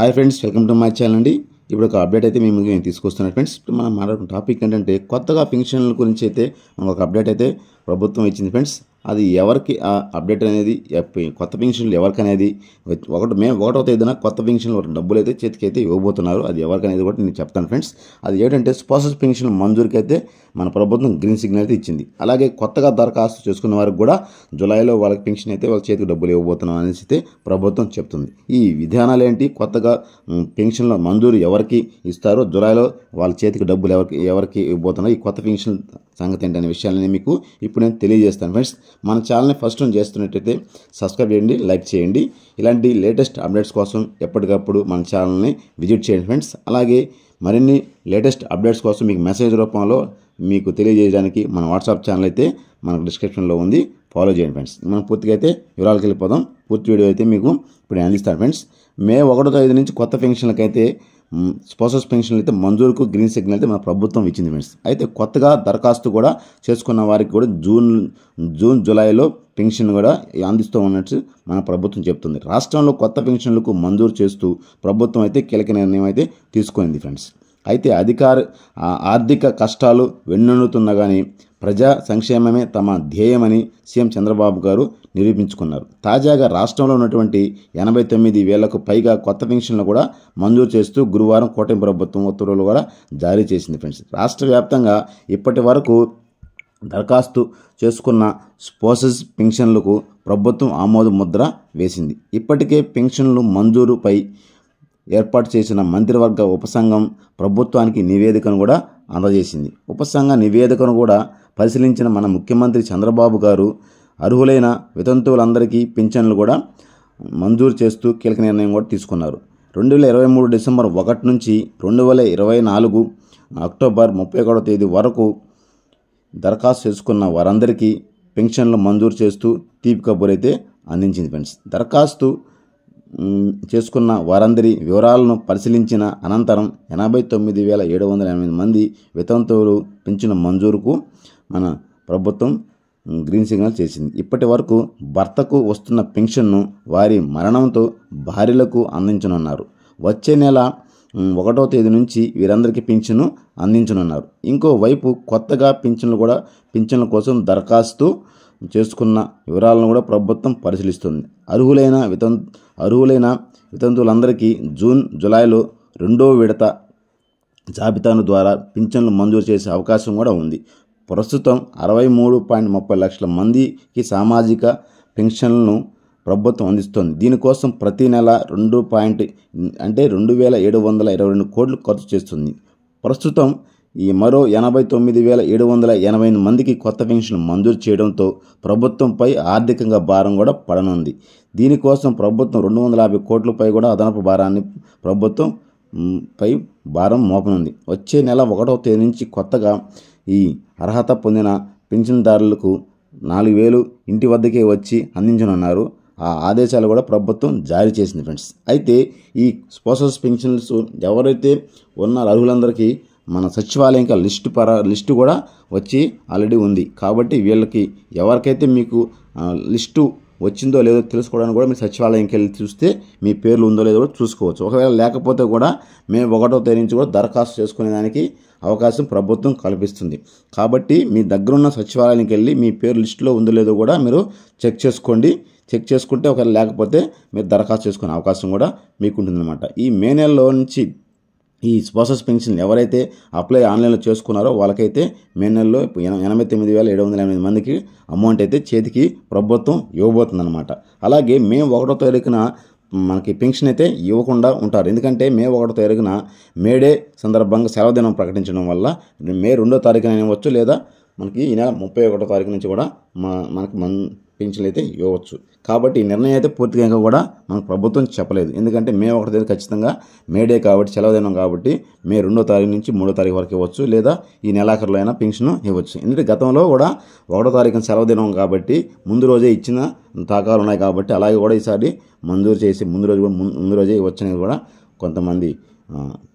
Hi friends, welcome to my channel అండి. ఇప్పుడు ఒక అప్డేట్ అయితే మేము నేను తీసుకొస్తున్నాను ఫ్రెండ్స్. ఇప్పుడు మనం మాట్లాడుకున్న టాపిక్ ఏంటంటే కొత్తగా పెన్షన్ల గురించి అయితే మనకు ఒక అప్డేట్ అయితే ప్రభుత్వం ఇచ్చింది ఫ్రెండ్స్. అది ఎవరికి ఆ అప్డేట్ అనేది కొత్త పెన్షన్లు ఎవరికి అనేది మే 1వ తేదీన కొత్త పెన్షన్లు డబ్బులు అయితే చేతికి అయితే ఇవ్వబోతున్నారు. అది ఎవరికి అనేది కూడా నేను చెప్తాను ఫ్రెండ్స్. అది ఏంటంటే స్పాసెస్ పెన్షన్ మంజూరికి అయితే మన ప్రభుత్వం గ్రీన్ సిగ్నల్ అయితే ఇచ్చింది. అలాగే కొత్తగా దరఖాస్తు చేసుకున్న వారికి కూడా జూలైలో వాళ్ళకి పెన్షన్ అయితే వాళ్ళ చేతికి డబ్బులు ఇవ్వబోతున్నాం అనేసి అయితే ప్రభుత్వం చెప్తుంది. ఈ విధానాలు ఏంటి, కొత్తగా పెన్షన్ల మంజూరు ఎవరికి ఇస్తారో, జూలైలో వాళ్ళ చేతికి డబ్బులు ఎవరికి ఇవ్వబోతున్నారో, ఈ కొత్త పెన్షన్ సంగతి ఏంటనే విషయాలని మీకు ఇప్పుడు నేను తెలియజేస్తాను ఫ్రెండ్స్. మన ఛానల్ని ఫస్ట్ టైం చేస్తున్నట్టయితే సబ్స్క్రైబ్ చేయండి, లైక్ చేయండి. ఇలాంటి లేటెస్ట్ అప్డేట్స్ కోసం ఎప్పటికప్పుడు మన ఛానల్ని విజిట్ చేయండి ఫ్రెండ్స్. అలాగే మరిన్ని లేటెస్ట్ అప్డేట్స్ కోసం మీకు మెసేజ్ రూపంలో మీకు తెలియజేయడానికి మన వాట్సాప్ ఛానల్ అయితే మనకు డిస్క్రిప్షన్లో ఉంది, ఫాలో చేయండి ఫ్రెండ్స్. మనం పూర్తిగా అయితే వివరాలకు వెళ్ళిపోదాం. పూర్తి వీడియో అయితే మీకు ఇప్పుడు అందిస్తాను ఫ్రెండ్స్. మే 1వ తేదీ నుంచి కొత్త పెన్షన్లకు అయితే స్పాసెస్ పెన్షన్లు అయితే మంజూరుకు గ్రీన్ సిగ్నల్ అయితే మన ప్రభుత్వం ఇచ్చింది ఫ్రెండ్స్. అయితే కొత్తగా దరఖాస్తు కూడా చేసుకున్న వారికి కూడా జూన్ జూలైలో పెన్షన్ కూడా అందిస్తూ ఉన్నట్టు మన ప్రభుత్వం చెప్తుంది. రాష్ట్రంలో కొత్త పెన్షన్లకు మంజూరు చేస్తూ ప్రభుత్వం అయితే కీలక నిర్ణయం అయితే తీసుకుంది ఫ్రెండ్స్. అయితే ఆర్థిక కష్టాలు వెన్నుతున్నా కానీ ప్రజా సంక్షేమమే తమ ధ్యేయమని సీఎం చంద్రబాబు గారు నిరూపించుకున్నారు. తాజాగా రాష్ట్రంలో ఉన్నటువంటి 89,000కు పైగా కొత్త పెన్షన్లు కూడా మంజూరు చేస్తూ గురువారం కూటమి ప్రభుత్వం ఉత్తర్వులు కూడా జారీ చేసింది ఫ్రెండ్స్. రాష్ట్ర వ్యాప్తంగా ఇప్పటి వరకు దరఖాస్తు చేసుకున్న స్పాసెస్ పెన్షన్లకు ప్రభుత్వం ఆమోద ముద్ర వేసింది. ఇప్పటికే పెన్షన్లు మంజూరుపై ఏర్పాటు చేసిన మంత్రివర్గ ఉపసంఘం ప్రభుత్వానికి నివేదికను కూడా అందజేసింది. ఉపసంఘ నివేదికను కూడా పరిశీలించిన మన ముఖ్యమంత్రి చంద్రబాబు గారు అర్హులైన వితంతువులందరికీ పింఛన్లు కూడా మంజూరు చేస్తూ కీలక నిర్ణయం కూడా తీసుకున్నారు. 2023 డిసెంబర్ 1 నుంచి 2024 అక్టోబర్ 31వ తేదీ వరకు దరఖాస్తు చేసుకున్న వారందరికీ పెన్షన్లు మంజూరు చేస్తూ తీపి కబురు అయితే అందించింది ఫ్రెండ్స్. దరఖాస్తు చేసుకున్న వారందరి వివరాలను పరిశీలించిన అనంతరం 89,708 మంది వితంతువులు పెన్షన్ మంజూరుకు మన ప్రభుత్వం గ్రీన్ సిగ్నల్ చేసింది. ఇప్పటి వరకు భర్తకు వస్తున్న పెన్షన్ను వారి మరణంతో భార్యలకు అందించనున్నారు. వచ్చే నెల 1వ తేదీ నుంచి వీరందరికీ పింఛను అందించనున్నారు. ఇంకోవైపు కొత్తగా పింఛన్ల కోసం దరఖాస్తు చేసుకున్న వివరాలను కూడా ప్రభుత్వం పరిశీలిస్తుంది. అర్హులైన వితంతువులందరికీ జూన్ జూలైలో 2వ విడత జాబితాను ద్వారా పింఛన్లు మంజూరు చేసే అవకాశం కూడా ఉంది. ప్రస్తుతం 63.30 లక్షల మందికి సామాజిక పెన్షన్లను ప్రభుత్వం అందిస్తోంది. దీనికోసం ప్రతి నెల 2,722 కోట్లు ఖర్చు చేస్తుంది. ప్రస్తుతం ఈ మరో 89,780 మందికి కొత్త పెన్షన్ మంజూరు చేయడంతో ప్రభుత్వంపై ఆర్థికంగా భారం కూడా పడనుంది. దీనికోసం ప్రభుత్వం 250 కోట్లపై కూడా అదనపు భారాన్ని ప్రభుత్వం పై భారం మోపనుంది. వచ్చే నెల 1వ తేదీ నుంచి కొత్తగా ఈ అర్హత పొందిన పెన్షన్దారులకు 4,000 ఇంటి వద్దకే వచ్చి అందించనున్నారు. ఆ ఆదేశాలు కూడా ప్రభుత్వం జారీ చేసింది ఫ్రెండ్స్. అయితే ఈ స్పాసెస్ పెన్షన్స్ ఎవరైతే ఉన్నారో అర్హులందరికీ మన సచివాలయంకి లిస్టు కూడా వచ్చి ఆల్రెడీ ఉంది. కాబట్టి వీళ్ళకి ఎవరికైతే మీకు లిస్టు వచ్చిందో లేదో తెలుసుకోవడానికి కూడా మీరు సచివాలయంకి వెళ్ళి చూస్తే మీ పేర్లు ఉందో లేదో కూడా చూసుకోవచ్చు. ఒకవేళ లేకపోతే కూడా మే 1వ తేదీ నుంచి కూడా దరఖాస్తు చేసుకునేదానికి అవకాశం ప్రభుత్వం కల్పిస్తుంది. కాబట్టి మీ దగ్గరున్న సచివాలయానికి వెళ్ళి మీ పేరు లిస్టులో ఉందో లేదో కూడా మీరు చెక్ చేసుకోండి. చెక్ చేసుకుంటే ఒకవేళ లేకపోతే మీరు దరఖాస్తు చేసుకునే అవకాశం కూడా మీకు ఉంటుందన్నమాట. ఈ మే నెలలో నుంచి ఈ స్పాసెస్ పెన్షన్ ఎవరైతే అప్లై ఆన్లైన్లో చేసుకున్నారో వాళ్ళకైతే మే నెలలో 89,780 మందికి అమౌంట్ అయితే చేతికి ప్రభుత్వం ఇవ్వబోతుందన్నమాట. అలాగే మే 1వ తారీఖున మనకి పెన్షన్ అయితే ఇవ్వకుండా ఉంటారు. ఎందుకంటే మే 1వ తారీఖున మేడే సందర్భంగా సెలవు దినం ప్రకటించడం వల్ల మే 2వ తారీఖున ఇవ్వచ్చు, లేదా మనకి ఈ నెల 31వ తారీఖు నుంచి కూడా మనకి పెన్షన్లు అయితే ఇవ్వచ్చు. కాబట్టి ఈ నిర్ణయం అయితే పూర్తిగా ఇంకా కూడా మనకు ప్రభుత్వం చెప్పలేదు. ఎందుకంటే మే 1వ తేదీ ఖచ్చితంగా మేడే కాబట్టి సెలవు దినం కాబట్టి మే 2వ తారీఖు నుంచి 3వ తారీఖు వరకు ఇవ్వచ్చు, లేదా ఈ నెలాఖరులో అయినా పెన్షన్ ఇవ్వచ్చు. ఎందుకంటే గతంలో కూడా 1వ తారీఖున సెలవు దినం కాబట్టి ముందు రోజే ఇచ్చిన దాఖలాలు ఉన్నాయి కాబట్టి అలాగే కూడా ఈసారి మంజూరు చేసి ముందు రోజే ఇవ్వచ్చనేది కూడా కొంతమంది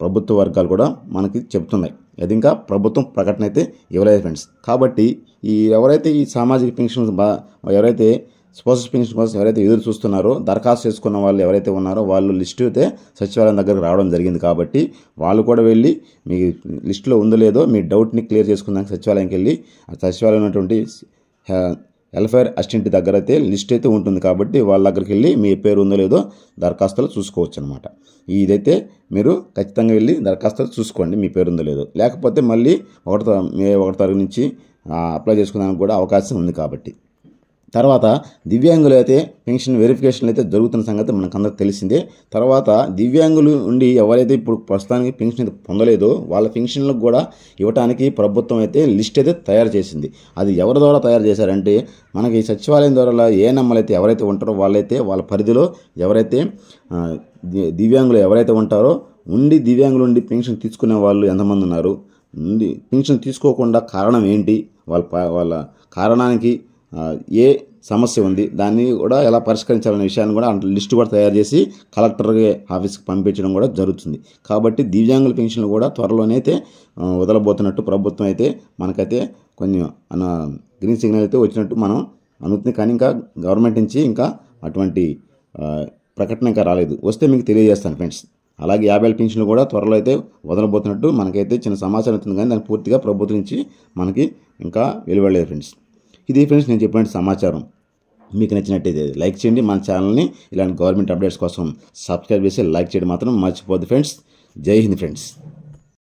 ప్రభుత్వ వర్గాలు కూడా మనకి చెప్తున్నాయి. అది ఇంకా ప్రభుత్వం ప్రకటన అయితే ఇవ్వలేదు ఫ్రెండ్స్. కాబట్టి ఎవరైతే ఈ సామాజిక పెన్షన్ ఎవరైతే స్పోర్ట్స్ పెన్షన్ కోసం ఎవరైతే ఎదురు చూస్తున్నారో దరఖాస్తు చేసుకున్న వాళ్ళు ఎవరైతే ఉన్నారో వాళ్ళు లిస్టు అయితే సచివాలయం దగ్గరకు రావడం జరిగింది. కాబట్టి వాళ్ళు కూడా వెళ్ళి మీ లిస్టులో ఉందో లేదో మీ డౌట్ని క్లియర్ చేసుకుందానికి సచివాలయంకి వెళ్ళి ఆ సచివాలయం ఉన్నటువంటి వెల్ఫేర్ అసిస్టెంట్ దగ్గర అయితే లిస్ట్ అయితే ఉంటుంది. కాబట్టి వాళ్ళ దగ్గరికి వెళ్ళి మీ పేరు ఉందో లేదో దరఖాస్తులు చూసుకోవచ్చు అనమాట. ఇదైతే మీరు ఖచ్చితంగా వెళ్ళి దరఖాస్తులు చూసుకోండి మీ పేరు ఉందో లేదో. లేకపోతే మళ్ళీ మే 1 తారీఖు నుంచి అప్లై చేసుకోవడానికి కూడా అవకాశం ఉంది. కాబట్టి తర్వాత దివ్యాంగులు అయితే పెన్షన్ వెరిఫికేషన్లు అయితే జరుగుతున్న సంగతి మనకు అందరికి తెలిసిందే. తర్వాత దివ్యాంగులు ఉండి ఎవరైతే ఇప్పుడు ప్రస్తుతానికి పెన్షన్ అయితే పొందలేదో వాళ్ళ పెన్షన్లకు కూడా ఇవ్వడానికి ప్రభుత్వం అయితే లిస్ట్ అయితే తయారు చేసింది. అది ఎవరి ద్వారా తయారు చేశారంటే మనకి సచివాలయం ద్వారా ఏఎన్ఎంలు అయితే ఎవరైతే ఉంటారో వాళ్ళైతే వాళ్ళ పరిధిలో ఎవరైతే దివ్యాంగులు ఎవరైతే ఉంటారో దివ్యాంగులు ఉండి పెన్షన్ తీసుకునే వాళ్ళు ఎంతమంది ఉన్నారు, పెన్షన్ తీసుకోకుండా కారణం ఏంటి, వాళ్ళ కారణానికి ఏ సమస్య ఉంది, దాన్ని కూడా ఎలా పరిష్కరించాలనే విషయాన్ని కూడా లిస్టు కూడా తయారు చేసి కలెక్టర్ ఆఫీస్కి పంపించడం కూడా జరుగుతుంది. కాబట్టి దివ్యాంగుల పెన్షన్లు కూడా త్వరలోనే అయితే వదలబోతున్నట్టు ప్రభుత్వం అయితే మనకైతే కొన్ని గ్రీన్ సిగ్నల్ అయితే వచ్చినట్టు మనం అనుకుంటుంది. కానీ ఇంకా గవర్నమెంట్ నుంచి ఇంకా అటువంటి ప్రకటన ఇంకా రాలేదు. వస్తే మీకు తెలియజేస్తాను ఫ్రెండ్స్. అలాగే 50 పెన్షన్లు కూడా త్వరలో అయితే వదలబోతున్నట్టు మనకైతే చిన్న సమాచారం అవుతుంది. కానీ దాన్ని పూర్తిగా ప్రభుత్వం నుంచి మనకి ఇంకా వెలువడలేదు ఫ్రెండ్స్. ఇది ఫ్రెండ్స్ నేను చెప్పిన సమాచారం. మీకు నచ్చినట్టయితే లైక్ చేయండి. మన ఛానల్ని ఇలాంటి గవర్నమెంట్ అప్డేట్స్ కోసం సబ్స్క్రైబ్ చేసి లైక్ చేయడం మాత్రం మర్చిపోద్దు ఫ్రెండ్స్. జై హింద్ ఫ్రెండ్స్.